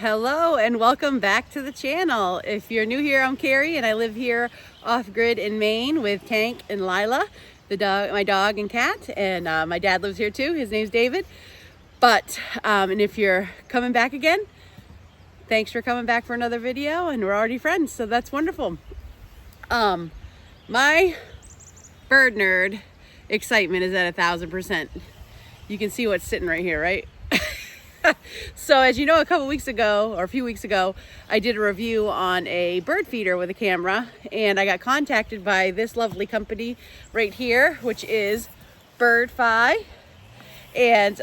Hello and welcome back to the channel. If you're new here, I'm Carrie and I live here off grid in Maine with Tank and Lila, the dog, my dog and cat, and my dad lives here too. His name's David. But and if you're coming back again, thanks for coming back for another video, and we're already friends, so that's wonderful. My bird nerd excitement is at 1000%. You can see what's sitting right here, right? So as you know, a few weeks ago, I did a review on a bird feeder with a camera, and I got contacted by this lovely company right here, which is Birdfy. And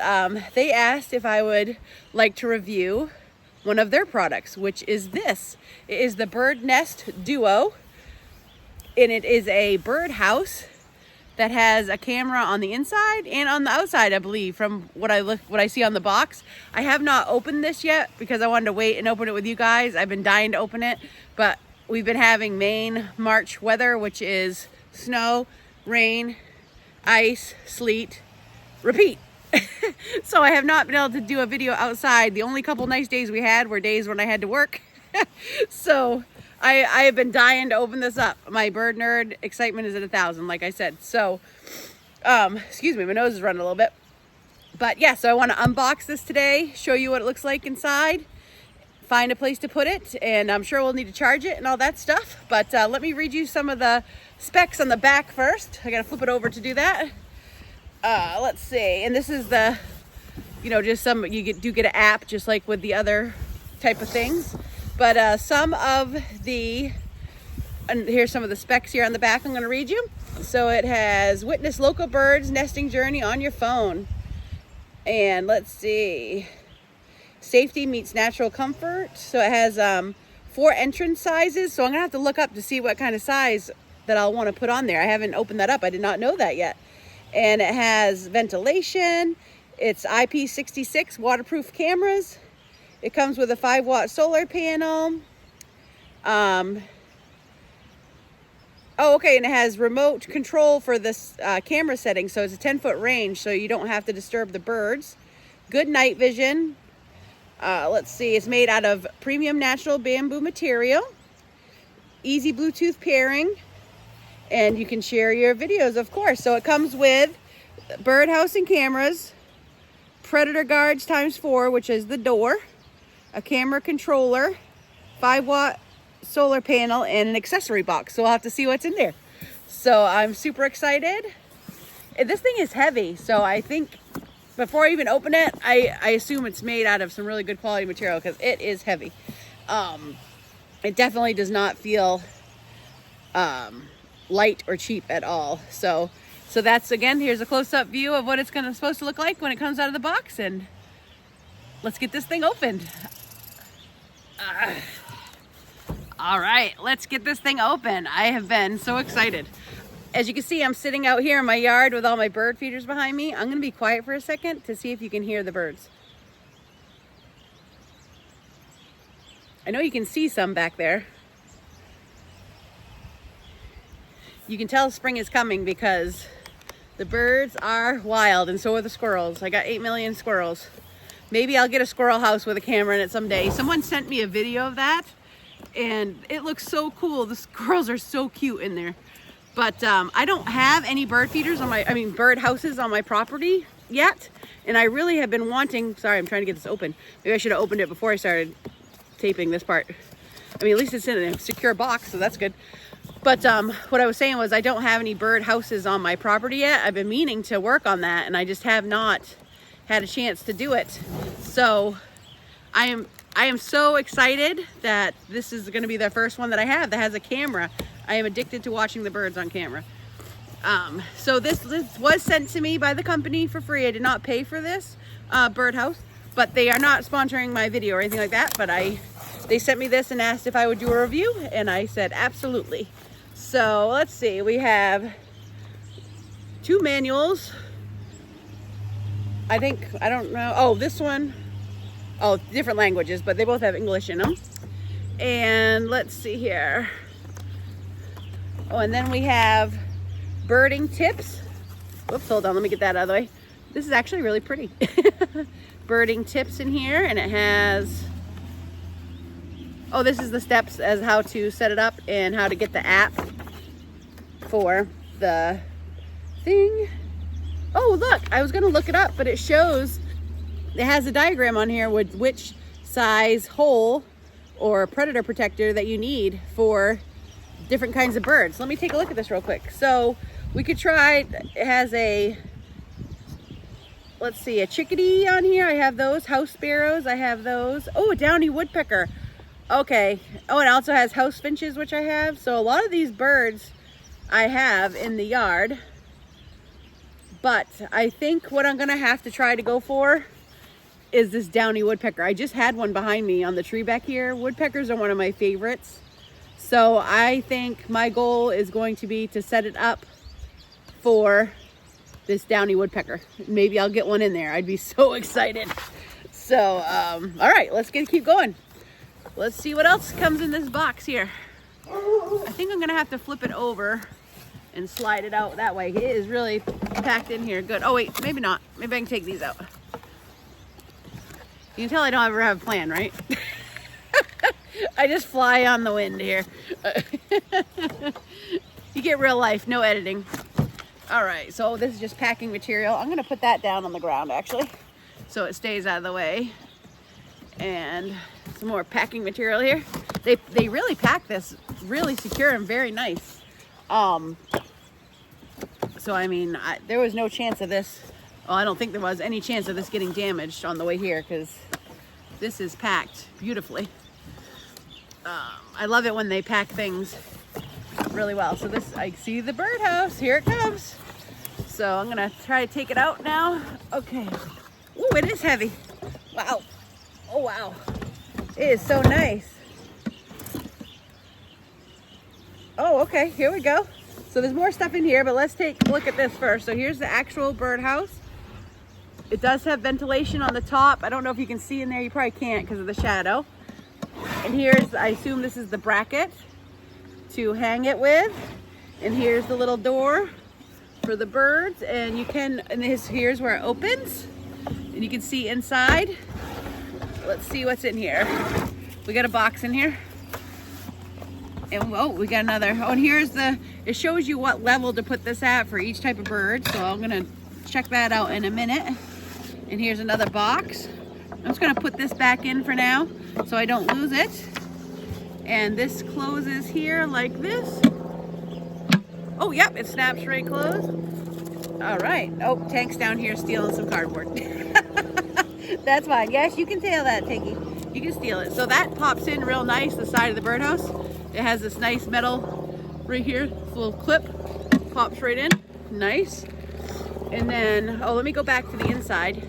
they asked if I would like to review one of their products, which is this. It is the Bird Nest Duo, and it is a bird house that has a camera on the inside and on the outside, I believe, from what I see on the box. I have not opened this yet because I wanted to wait and open it with you guys. I've been dying to open it, but we've been having Maine March weather, which is snow, rain, ice, sleet, repeat. So I have not been able to do a video outside. The only couple nice days we had were days when I had to work. So I have been dying to open this up. My bird nerd excitement is at 1000, like I said. So, excuse me, my nose is running a little bit. But yeah, so I want to unbox this today, show you what it looks like inside, find a place to put it, and I'm sure we'll need to charge it and all that stuff. But let me read you some of the specs on the back first. I gotta flip it over to do that. Let's see, and this is the, just some, do get an app just like with the other type of things. But some of the, and here's some of the specs here on the back I'm going to read you. So it has witness local birds nesting journey on your phone. And let's see, safety meets natural comfort. So it has 4 entrance sizes. So I'm going to have to look up to see what kind of size that I'll want to put on there. I haven't opened that up. I did not know that yet. And it has ventilation. It's IP66 waterproof cameras. It comes with a 5-watt solar panel. And it has remote control for this camera setting. So it's a 10-foot range, so you don't have to disturb the birds. Good night vision. Let's see, it's made out of premium natural bamboo material. Easy Bluetooth pairing. And you can share your videos, of course. So it comes with birdhouse and cameras, predator guards ×4, which is the door, a camera controller, 5-watt solar panel, and an accessory box. So we'll have to see what's in there. So I'm super excited. And this thing is heavy, so I think before I even open it, I assume it's made out of some really good quality material because it is heavy. It definitely does not feel light or cheap at all. So that's, again, here's a close-up view of what it's supposed to look like when it comes out of the box, and let's get this thing opened. All right, let's get this thing open. I have been so excited. As you can see, I'm sitting out here in my yard with all my bird feeders behind me. I'm gonna be quiet for a second to see if you can hear the birds. I know you can see some back there. You can tell spring is coming because the birds are wild, and so are the squirrels. I got 8 million squirrels. Maybe I'll get a squirrel house with a camera in it someday. Someone sent me a video of that, and it looks so cool. The squirrels are so cute in there. But I don't have any bird feeders on bird houses on my property yet. And I really have been wanting, sorry, I'm trying to get this open. Maybe I should have opened it before I started taping this part. I mean, at least it's in a secure box, so that's good. But what I was saying was I don't have any bird houses on my property yet. I've been meaning to work on that, and I just have not had a chance to do it. So I am so excited that this is going to be the first one that I have that has a camera. I am addicted to watching the birds on camera. So this was sent to me by the company for free. I did not pay for this birdhouse, but they are not sponsoring my video or anything like that. But they sent me this and asked if I would do a review, and I said absolutely. So let's see, we have 2 manuals. I don't know. Oh, this one, different languages, but they both have English in them. And let's see here. Oh, and then we have birding tips. Whoops, hold on, let me get that out of the way. This is actually really pretty. Birding tips in here, and it has Oh, this is the steps as how to set it up and how to get the app for the thing. Oh, look, I was gonna look it up, but it shows, it has a diagram on here with which size hole or predator protector that you need for different kinds of birds. Let me take a look at this real quick. So we could try, it has a, let's see, a chickadee on here. I have those. House sparrows, I have those. Oh, a downy woodpecker. Okay. Oh, it also has house finches, which I have. So a lot of these birds I have in the yard. But I think what I'm gonna have to try to go for is this downy woodpecker. I just had one behind me on the tree back here. Woodpeckers are one of my favorites. So I think my goal is going to be to set it up for this downy woodpecker. Maybe I'll get one in there. I'd be so excited. So, all right, let's keep going. Let's see what else comes in this box here. I think I'm gonna have to flip it over and slide it out that way. It is really packed in here good. Oh wait, maybe not. Maybe I can take these out. You can tell I don't ever have a plan, right? I just fly on the wind here. You get real life, no editing. All right, so this is just packing material. I'm gonna put that down on the ground actually, so it stays out of the way. And some more packing material here. They really pack this really secure and very nice. So I mean, there was no chance of this. Well, I don't think there was any chance of this getting damaged on the way here because this is packed beautifully. I love it when they pack things really well. So this, I see the birdhouse. Here it comes. So I'm gonna try to take it out now. Okay. Ooh, it is heavy. Wow. Oh wow. It is so nice. Oh, okay. Here we go. So there's more stuff in here, but let's take a look at this first. So here's the actual birdhouse. It does have ventilation on the top. I don't know if you can see in there. You probably can't because of the shadow. And here's, I assume this is the bracket to hang it with. And here's the little door for the birds. And you can, and here's where it opens. And you can see inside. Let's see what's in here. We got a box in here. And oh, we got another. Oh, and here's the, it shows you what level to put this at for each type of bird. So I'm gonna check that out in a minute. And here's another box. I'm just gonna put this back in for now so I don't lose it. And this closes here like this. Oh, yep, it snaps right closed. All right. Oh, Tank's down here stealing some cardboard. That's fine. Yes, you can tail that, Tanky. You can steal it. So that pops in real nice, the side of the birdhouse. It has this nice metal right here, this little clip, pops right in, nice. And then, oh, let me go back to the inside,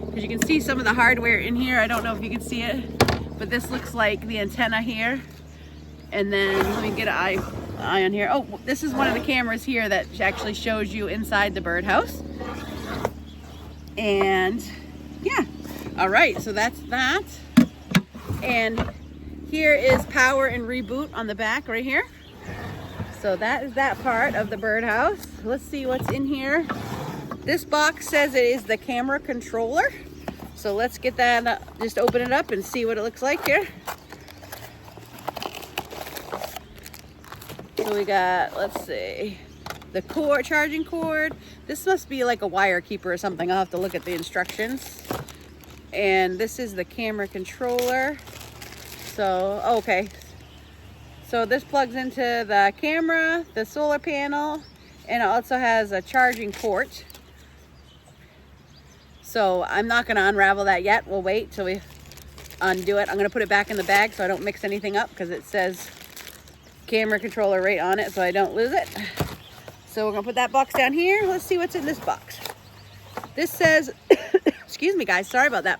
because you can see some of the hardware in here. I don't know if you can see it, but this looks like the antenna here. And then, let me get an eye on here. Oh, this is one of the cameras here that actually shows you inside the birdhouse. And, yeah. All right, so that's that. And here is power and reboot on the back right here. So that is that part of the birdhouse. Let's see what's in here. This box says it is the camera controller. So let's get that, just open it up and see what it looks like here. So we got, let's see, the cord, charging cord. This must be like a wire keeper or something. I'll have to look at the instructions. And this is the camera controller. So, okay. So this plugs into the camera, the solar panel, and it also has a charging port. So I'm not gonna unravel that yet. We'll wait till we undo it. I'm gonna put it back in the bag so I don't mix anything up because it says camera controller right on it so I don't lose it. So we're gonna put that box down here. Let's see what's in this box. This says, excuse me guys, sorry about that.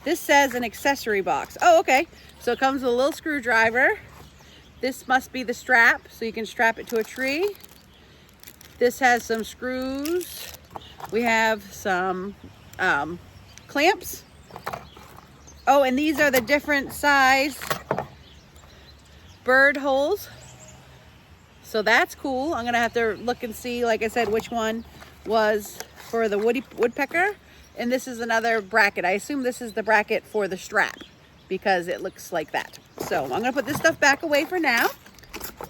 This says an accessory box. Oh, okay. So it comes with a little screwdriver. This must be the strap, so you can strap it to a tree. This has some screws. We have some clamps. Oh, and these are the different size bird holes. So that's cool. I'm gonna have to look and see, like I said, which one was for the woodpecker. And this is another bracket. I assume this is the bracket for the strap. because it looks like that. So I'm gonna put this stuff back away for now,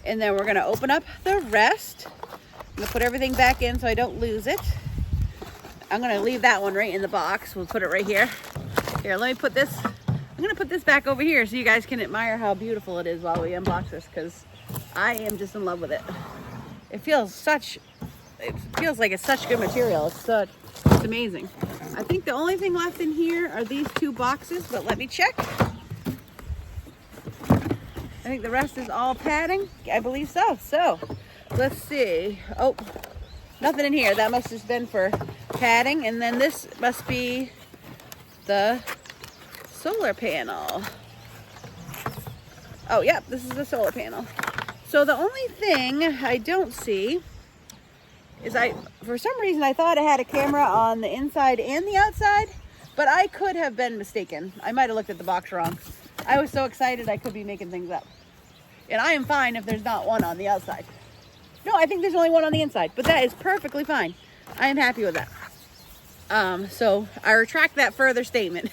and then we're gonna open up the rest. I'm gonna put everything back in so I don't lose it. I'm gonna leave that one right in the box. We'll put it right here. Here, let me put this, I'm gonna put this back over here so you guys can admire how beautiful it is while we unbox this, because I am just in love with it. It feels like it's such good material. It's amazing. I think the only thing left in here are these 2 boxes, but let me check. I think the rest is all padding. I believe so. So let's see. Oh, nothing in here. That must have been for padding. And then this must be the solar panel. Oh, yep, this is the solar panel. So the only thing I don't see is for some reason I thought it had a camera on the inside and the outside, but I could have been mistaken. I might have looked at the box wrong. I was so excited I could be making things up. And I am fine if there's not one on the outside. No, I think there's only one on the inside, but that is perfectly fine. I am happy with that. So I retract that further statement.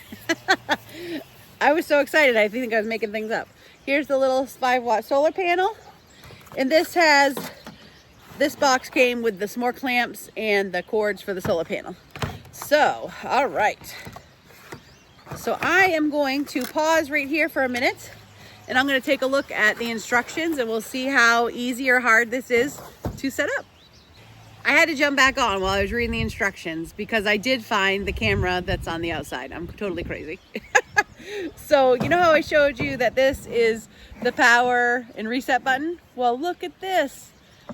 I was so excited I think I was making things up. Here's the little 5-watt solar panel. And this box came with the s'more clamps and the cords for the solar panel. So, all right. So I am going to pause right here for a minute, and I'm going to take a look at the instructions, and we'll see how easy or hard this is to set up. I had to jump back on while I was reading the instructions because I did find the camera that's on the outside. I'm totally crazy. So you know how I showed you that this is the power and reset button? Well, look at this.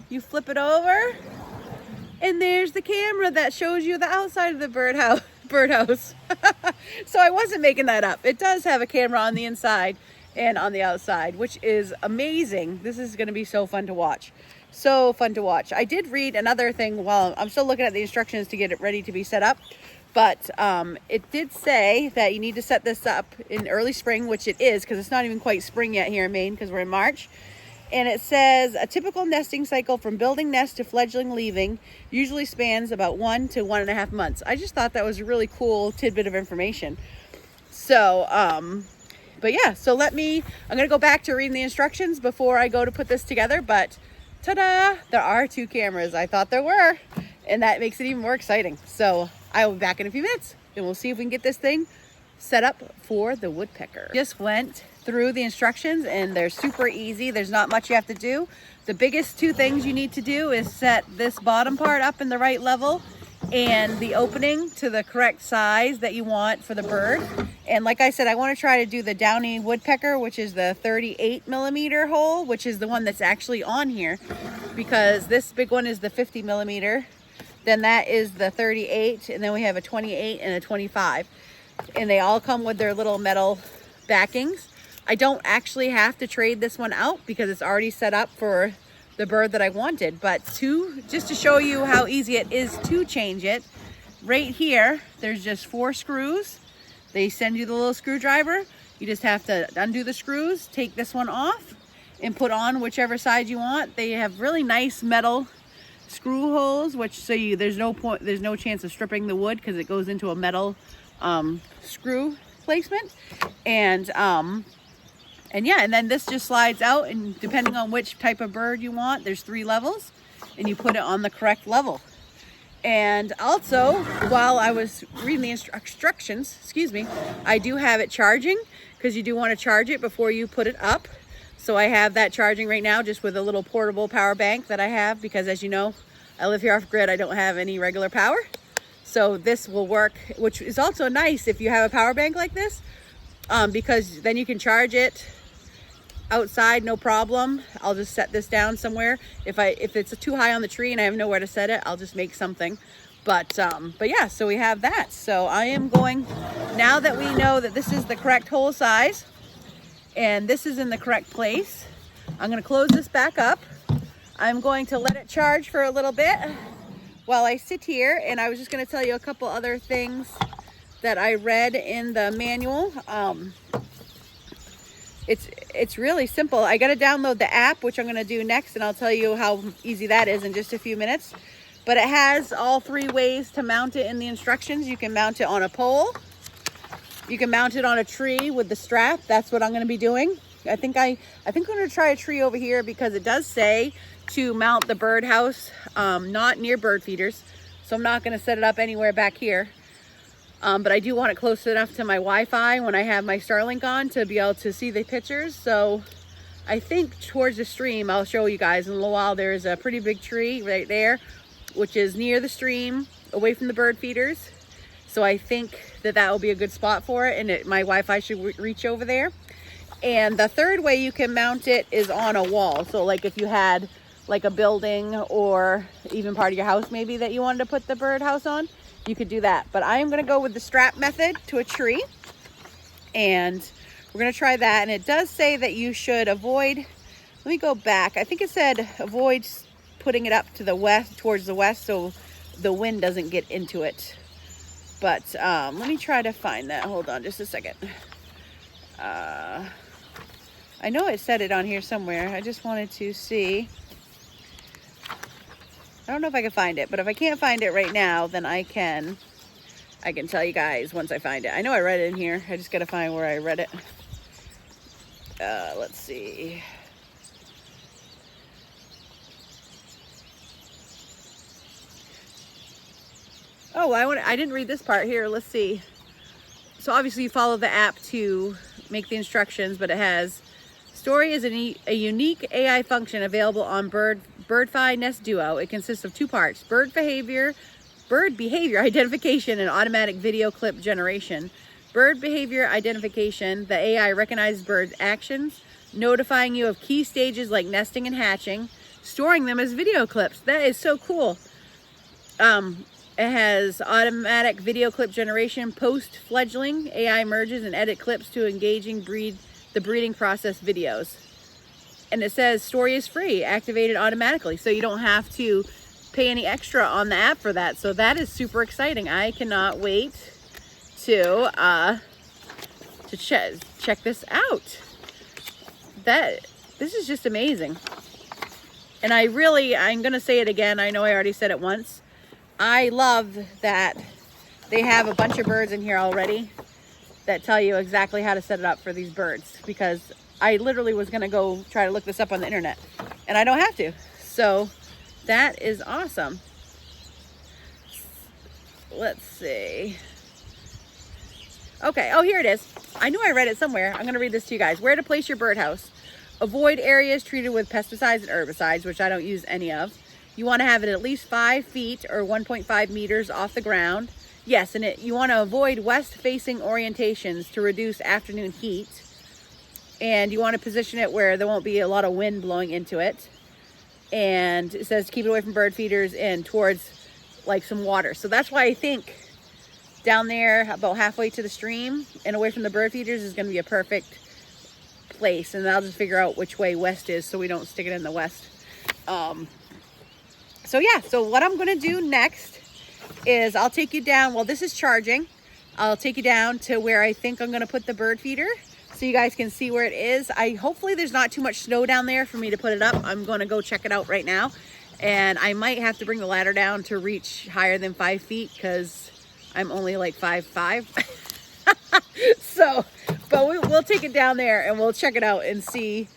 You flip it over and there's the camera that shows you the outside of the birdhouse. So I wasn't making that up. It does have a camera on the inside and on the outside, which is amazing. This is going to be so fun to watch. So fun to watch. I did read another thing while I'm still looking at the instructions to get it ready to be set up. But it did say that you need to set this up in early spring, which it is, because it's not even quite spring yet here in Maine because we're in March. And it says a typical nesting cycle from building nest to fledgling leaving usually spans about 1 to 1.5 months. I just thought that was a really cool tidbit of information. So, but yeah, so I'm going to go back to reading the instructions before I go to put this together. But ta-da, there are 2 cameras. I thought there were, and that makes it even more exciting. So I will be back in a few minutes and we'll see if we can get this thing set up for the woodpecker. Just went through the instructions and they're super easy. There's not much you have to do. The biggest 2 things you need to do is set this bottom part up in the right level and the opening to the correct size that you want for the bird. And like I said, I want to try to do the downy woodpecker, which is the 38mm hole, which is the one that's actually on here, because this big one is the 50mm. Then that is the 38, and then we have a 28 and a 25. And they all come with their little metal backings. I don't actually have to trade this one out because it's already set up for the bird that I wanted. But just to show you how easy it is to change it, right here, there's just 4 screws. They send you the little screwdriver. You just have to undo the screws, take this one off, and put on whichever side you want. They have really nice metal screw holes, which there's no chance of stripping the wood because it goes into a metal screw placement. And yeah, and then this just slides out, and depending on which type of bird you want, there's 3 levels, and you put it on the correct level. And also, while I was reading the instructions, I do have it charging, because you do want to charge it before you put it up. So I have that charging right now just with a little portable power bank that I have, because as you know, I live here off grid. I don't have any regular power. So this will work, which is also nice if you have a power bank like this, because then you can charge it outside, no problem. I'll just set this down somewhere. If it's too high on the tree and I have nowhere to set it, I'll just make something. But yeah, so we have that. So I am going, now that we know that this is the correct hole size and this is in the correct place, I'm going to close this back up. I'm going to let it charge for a little bit while I sit here. And I was just going to tell you a couple other things that I read in the manual. It's really simple. I got to download the app, which I'm going to do next, and I'll tell you how easy that is in just a few minutes. But it has all 3 ways to mount it in the instructions. You can mount it on a pole. You can mount it on a tree with the strap. That's what I'm going to be doing. I think I'm going to try a tree over here because it does say to mount the birdhouse not near bird feeders. So I'm not going to set it up anywhere back here. But I do want it close enough to my Wi-Fi when I have my Starlink on to be able to see the pictures. So I think towards the stream, I'll show you guys in a little while. There's a pretty big tree right there, which is near the stream, away from the bird feeders. So I think that will be a good spot for it, and my Wi-Fi should reach over there. And the third way you can mount it is on a wall. So like if you had like a building or even part of your house maybe that you wanted to put the birdhouse on, you could do that. But I am going to go with the strap method to a tree, and we're going to try that. And it does say that you should avoid, let me go back. I think it said avoid putting it up to the west, towards the west, so the wind doesn't get into it. But let me try to find that. Hold on just a second. I know it said it on here somewhere. I just wanted to see. I don't know if I can find it, but if I can't find it right now, then I can tell you guys once I find it. I know I read it in here. I just got to find where I read it. Let's see. Oh, I didn't read this part here. Let's see. So obviously you follow the app to make the instructions, but it has Story is a unique AI function available on Birdfy Nest Duo. It consists of two parts: bird behavior identification and automatic video clip generation. Bird behavior identification: the AI recognizes birds' actions, notifying you of key stages like nesting and hatching, storing them as video clips. That is so cool. It has automatic video clip generation. Post-fledgling, AI merges and edit clips to engaging the breeding process videos. And it says Story is free, activated automatically, so you don't have to pay any extra on the app for that. So that is super exciting. I cannot wait to check this out. This is just amazing. And I'm gonna say it again. I know I already said it once. I love that they have a bunch of birds in here already that tell you exactly how to set it up for these birds, because I literally was gonna go try to look this up on the internet and I don't have to. So that is awesome. Let's see. Okay, oh, here it is. I knew I read it somewhere. I'm gonna read this to you guys. Where to place your birdhouse. Avoid areas treated with pesticides and herbicides, which I don't use any of. You wanna have it at least 5 feet or 1.5 meters off the ground. Yes, and you want to avoid west-facing orientations to reduce afternoon heat. And you want to position it where there won't be a lot of wind blowing into it. And it says keep it away from bird feeders and towards like some water. So that's why I think down there about halfway to the stream and away from the bird feeders is going to be a perfect place. And I'll just figure out which way west is so we don't stick it in the west. So yeah, so what I'm going to do next is I'll take you down while this is charging. I'll take you down to where I think I'm going to put the bird feeder so you guys can see where it is. Hopefully there's not too much snow down there for me to put it up. I'm going to go check it out right now, and I might have to bring the ladder down to reach higher than 5 feet because I'm only like 5'5". So, but we'll take it down there and we'll check it out and see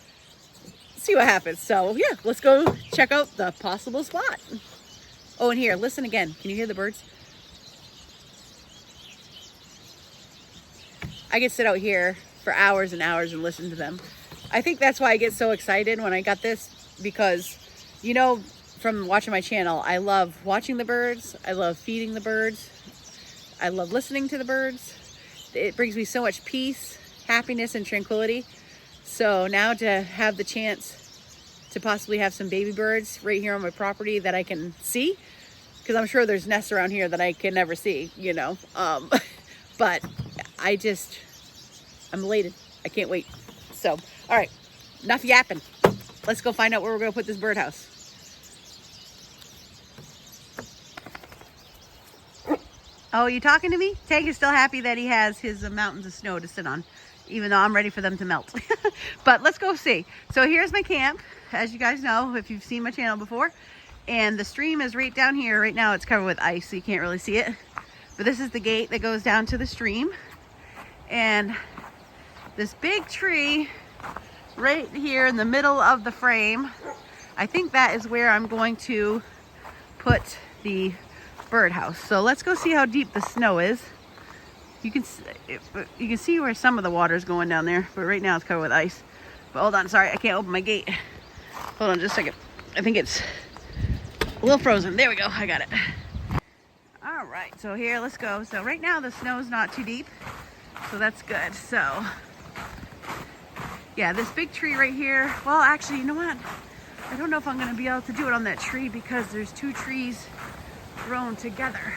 what happens. So yeah, let's go check out the possible spot. Oh, and here, listen again. Can you hear the birds? I could sit out here for hours and hours and listen to them. I think that's why I get so excited when I got this, because, you know, from watching my channel, I love watching the birds. I love feeding the birds. I love listening to the birds. It brings me so much peace, happiness, and tranquility. So now to have the chance to possibly have some baby birds right here on my property that I can see, because I'm sure there's nests around here that I can never see, you know. But I'm elated. I can't wait. So, all right, enough yapping. Let's go find out where we're going to put this birdhouse. Oh, you talking to me? Tank is still happy that he has his mountains of snow to sit on, even though I'm ready for them to melt. But let's go see. So here's my camp, as you guys know, if you've seen my channel before. And the stream is right down here. Right now it's covered with ice, so you can't really see it. But this is the gate that goes down to the stream. And this big tree right here in the middle of the frame, I think that is where I'm going to put the birdhouse. So let's go see how deep the snow is. You can see where some of the water is going down there, but right now it's covered with ice. But hold on, sorry, I can't open my gate. Hold on just a second. I think it's a little frozen. There we go, I got it. All right, so here, let's go. So right now the snow is not too deep, so that's good. So yeah, this big tree right here, well, actually, you know what? I don't know if I'm gonna be able to do it on that tree because there's two trees grown together.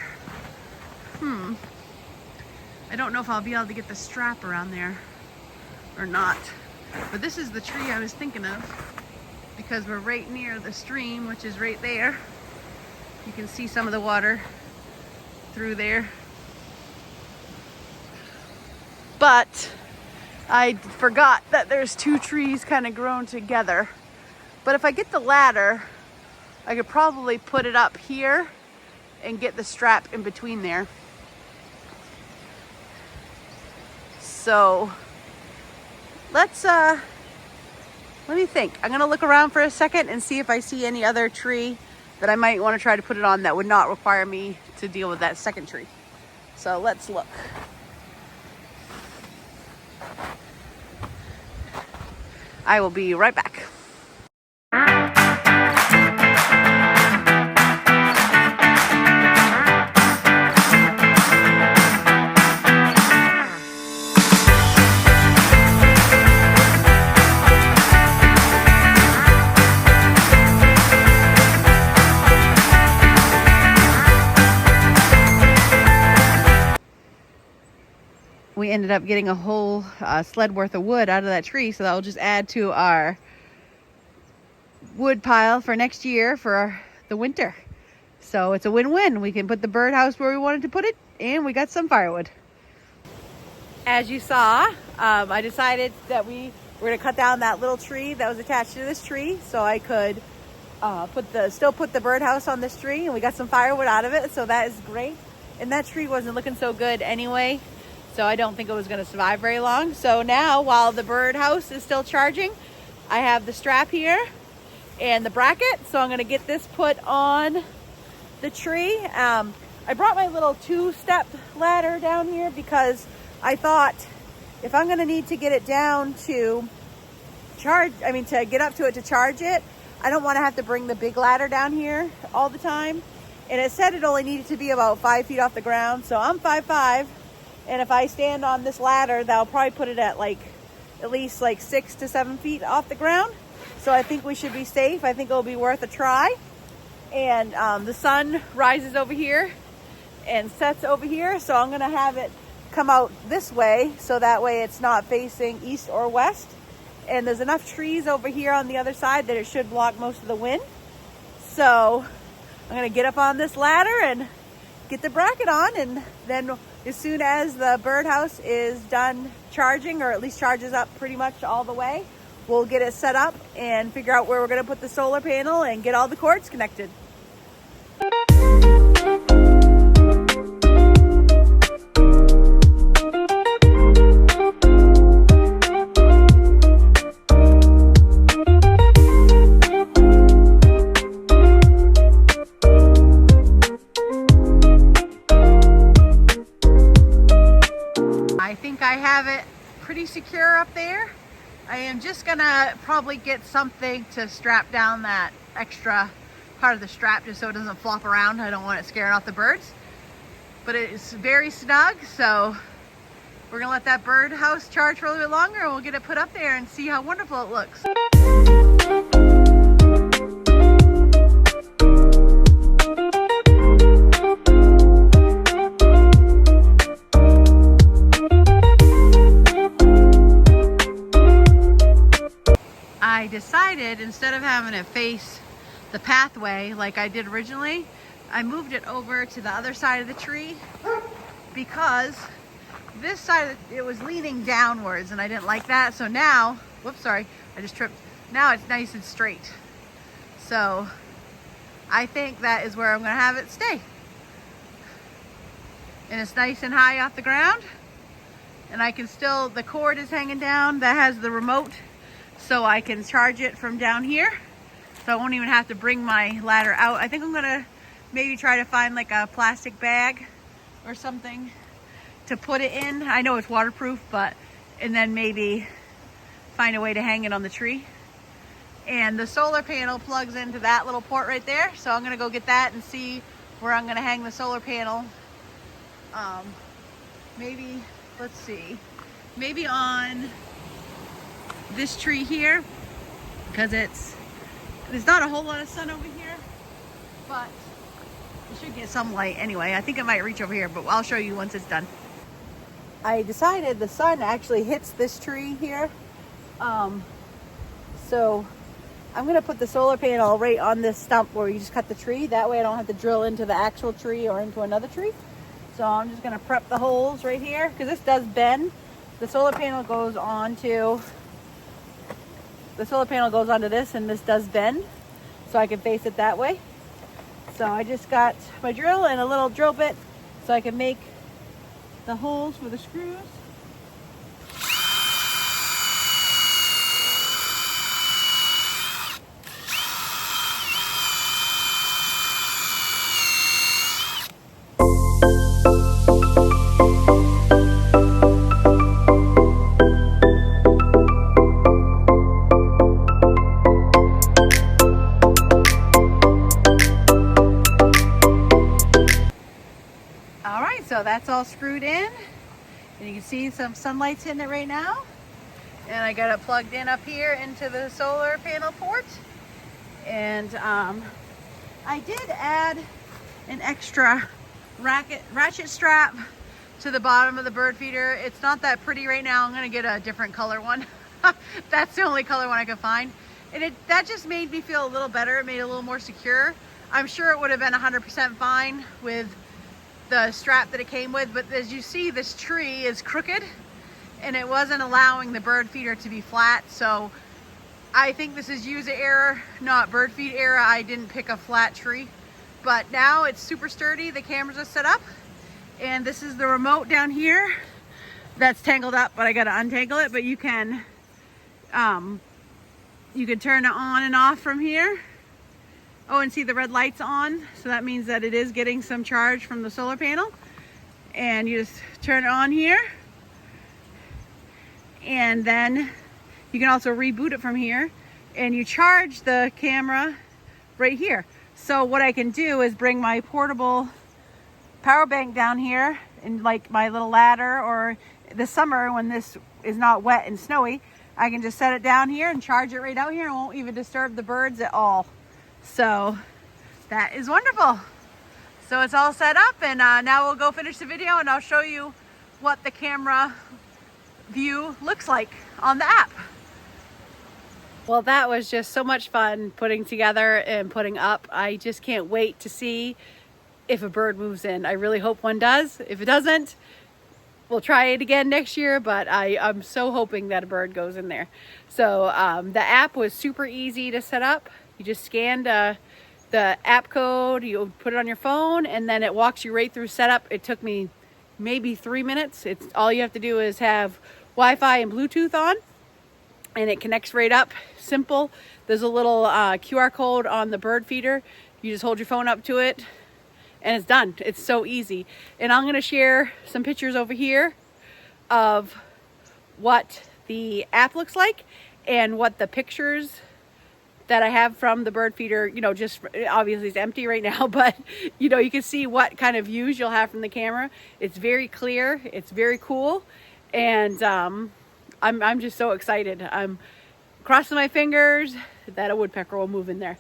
I don't know if I'll be able to get the strap around there or not. But this is the tree I was thinking of because we're right near the stream, which is right there. You can see some of the water through there. But I forgot that there's two trees kind of grown together. But if I get the ladder, I could probably put it up here and get the strap in between there. So let me think. I'm gonna look around for a second and see if I see any other tree that I might want to try to put it on that would not require me to deal with that second tree. So let's look. I will be right back. We ended up getting a whole sled worth of wood out of that tree, so that'll just add to our wood pile for next year for the winter. So it's a win-win. We can put the birdhouse where we wanted to put it, and we got some firewood. As you saw, I decided that we were going to cut down that little tree that was attached to this tree so I could still put the birdhouse on this tree, and we got some firewood out of it, so that is great. And that tree wasn't looking so good anyway, so I don't think it was going to survive very long. So now, while the birdhouse is still charging, I have the strap here and the bracket, so I'm going to get this put on the tree. I brought my little two-step ladder down here because I thought if I'm going to need to get it down to to get up to it to charge it, I don't want to have to bring the big ladder down here all the time. And it said it only needed to be about 5 feet off the ground, so I'm 5'5", and if I stand on this ladder, that'll probably put it at at least 6 to 7 feet off the ground. So I think we should be safe. I think it'll be worth a try. And the sun rises over here and sets over here, so I'm gonna have it come out this way, so that way it's not facing east or west. And there's enough trees over here on the other side that it should block most of the wind. So I'm gonna get up on this ladder and get the bracket on, and then as soon as the birdhouse is done charging, or at least charges up pretty much all the way, we'll get it set up and figure out where we're gonna put the solar panel and get all the cords connected. I think I have it pretty secure up there. I am just gonna probably get something to strap down that extra part of the strap just so it doesn't flop around. I don't want it scaring off the birds. But it's very snug, so we're gonna let that birdhouse charge for a little bit longer, and we'll get it put up there and see how wonderful it looks. I decided, instead of having it face the pathway like I did originally, I moved it over to the other side of the tree because this side, it was leaning downwards and I didn't like that. So now, whoops, sorry, I just tripped. Now it's nice and straight. So I think that is where I'm gonna have it stay. And it's nice and high off the ground. and I can still, the cord is hanging down that has the remote, so I can charge it from down here. So I won't even have to bring my ladder out. I think I'm gonna maybe try to find like a plastic bag or something to put it in. I know it's waterproof, but, and then maybe find a way to hang it on the tree. And the solar panel plugs into that little port right there. So I'm gonna go get that and see where I'm gonna hang the solar panel. Maybe, let's see, maybe on this tree here, because there's not a whole lot of sun over here, but it should get some light anyway. I think it might reach over here, but I'll show you once it's done. I decided the sun actually hits this tree here. So I'm gonna put the solar panel right on this stump where you just cut the tree. That way I don't have to drill into the actual tree or into another tree. So I'm just gonna prep the holes right here, because this does bend. The solar panel goes onto this, and this does bend. So I can face it that way. So I just got my drill and a little drill bit so I can make the holes for the screws. So that's all screwed in, and you can see some sunlight's hitting it right now. And I got it plugged in up here into the solar panel port. And I did add an extra ratchet strap to the bottom of the bird feeder. It's not that pretty right now. I'm gonna get a different color one. That's the only color one I could find. And that just made me feel a little better. It made it a little more secure. I'm sure it would have been 100% fine with the strap that it came with, but as you see, this tree is crooked and it wasn't allowing the bird feeder to be flat. So I think this is user error, not bird feed error. I didn't pick a flat tree, but now it's super sturdy. The cameras are set up, and this is the remote down here that's tangled up, but I got to untangle it. But you can turn it on and off from here. Oh, and see the red light's on, so that means that it is getting some charge from the solar panel. And you just turn it on here, and then you can also reboot it from here, and you charge the camera right here. So what I can do is bring my portable power bank down here, and like my little ladder, or this summer when this is not wet and snowy, I can just set it down here and charge it right out here, and won't even disturb the birds at all. So that is wonderful. So it's all set up, and now we'll go finish the video, and I'll show you what the camera view looks like on the app. Well, that was just so much fun putting together and putting up. I just can't wait to see if a bird moves in. I really hope one does. If it doesn't, we'll try it again next year, but I'm so hoping that a bird goes in there. So the app was super easy to set up. You just scanned the app code, you put it on your phone, and then it walks you right through setup. It took me maybe 3 minutes. It's all you have to do is have Wi-Fi and Bluetooth on, and it connects right up. Simple. There's a little QR code on the bird feeder. You just hold your phone up to it, and it's done. It's so easy. And I'm going to share some pictures over here of what the app looks like and what the pictures that I have from the bird feeder, you know, just obviously it's empty right now, but you know, you can see what kind of views you'll have from the camera. It's very clear, it's very cool, and I'm just so excited. I'm crossing my fingers that a woodpecker will move in there.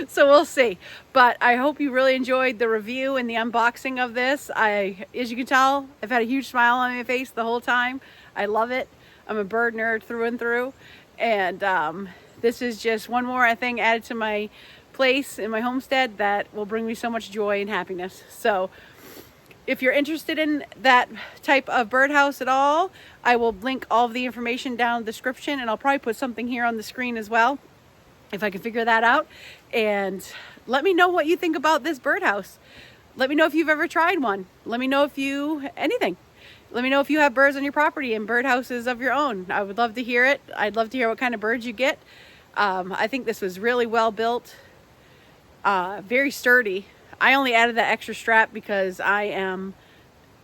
So we'll see, but I hope you really enjoyed the review and the unboxing of this. As you can tell, I've had a huge smile on my face the whole time. I love it. I'm a bird nerd through and through, and this is just one more thing added to my place in my homestead that will bring me so much joy and happiness. So if you're interested in that type of birdhouse at all, I will link all of the information down in the description, and I'll probably put something here on the screen as well if I can figure that out. And let me know what you think about this birdhouse. Let me know if you've ever tried one. Let me know if anything. let me know if you have birds on your property and birdhouses of your own. I would love to hear it. I'd love to hear what kind of birds you get. I think this was really well built, very sturdy. I only added that extra strap because I am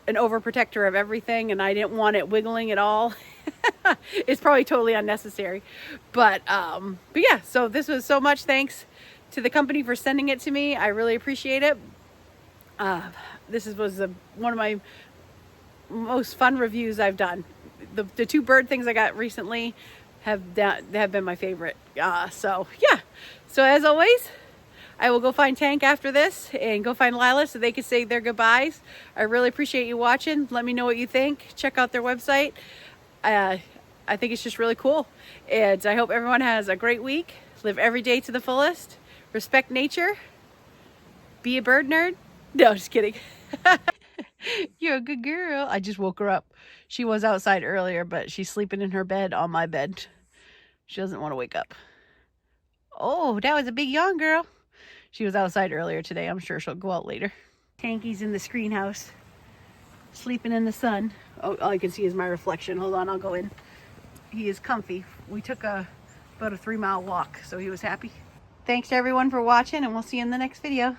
an overprotector of everything and I didn't want it wiggling at all. It's probably totally unnecessary, but yeah, so this was so much thanks to the company for sending it to me. I really appreciate it. This was one of my most fun reviews I've done. The two bird things I got recently have been my favorite. So yeah, so as always, I will go find Tank after this and go find Lila so they can say their goodbyes. I really appreciate you watching. Let me know what you think. Check out their website. I think it's just really cool. And I hope everyone has a great week. Live every day to the fullest. Respect nature. Be a bird nerd. No, just kidding. You're a good girl. I just woke her up. She was outside earlier, but she's sleeping in her bed on my bed. She doesn't want to wake up. Oh, that was a big yawn, girl. She was outside earlier today. I'm sure she'll go out later. Tanky's in the screen house, sleeping in the sun. Oh, all I can see is my reflection. Hold on, I'll go in. He is comfy. We took about a 3-mile walk, so he was happy. Thanks to everyone for watching, and we'll see you in the next video.